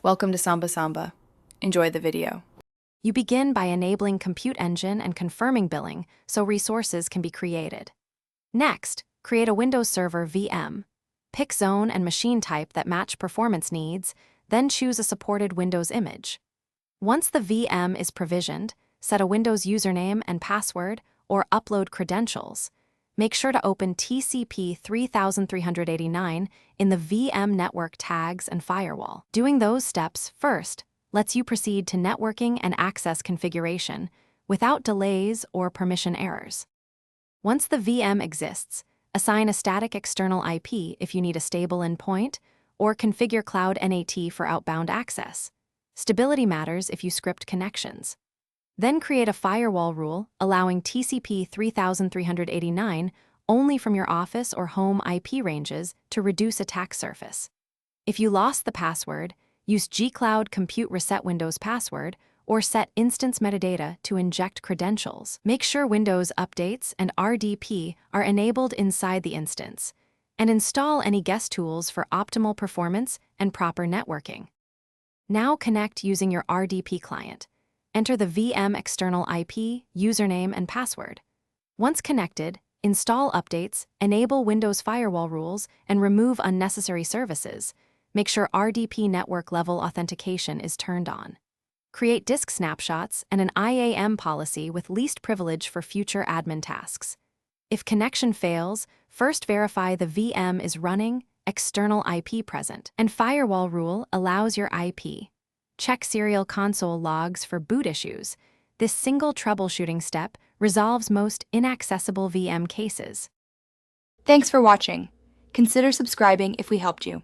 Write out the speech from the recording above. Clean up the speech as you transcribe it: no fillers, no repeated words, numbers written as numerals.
Welcome to Samba Samba. Enjoy the video. You begin by enabling Compute Engine and confirming billing so resources can be created. Next, create a Windows Server VM. Pick zone and machine type that match performance needs, then choose a supported Windows image. Once the VM is provisioned, set a Windows username and password or upload credentials. Make sure to open TCP 3389 in the VM network tags and firewall. Doing those steps first lets you proceed to networking and access configuration without delays or permission errors. Once the VM exists, assign a static external IP if you need a stable endpoint, or configure Cloud NAT for outbound access. Stability matters if you script connections. Then create a firewall rule allowing TCP 3389 only from your office or home IP ranges to reduce attack surface. If you lost the password, use gcloud compute reset Windows password or set instance metadata to inject credentials. Make sure Windows updates and RDP are enabled inside the instance, and install any guest tools for optimal performance and proper networking. Now connect using your RDP client. Enter the VM external IP, username, and password. Once connected, install updates, enable Windows firewall rules, and remove unnecessary services. Make sure RDP network level authentication is turned on. Create disk snapshots and an IAM policy with least privilege for future admin tasks. If connection fails, first verify the VM is running, external IP present, and firewall rule allows your IP. Check serial console logs for boot issues. This single troubleshooting step resolves most inaccessible VM cases. Thanks for watching. Consider subscribing if we helped you.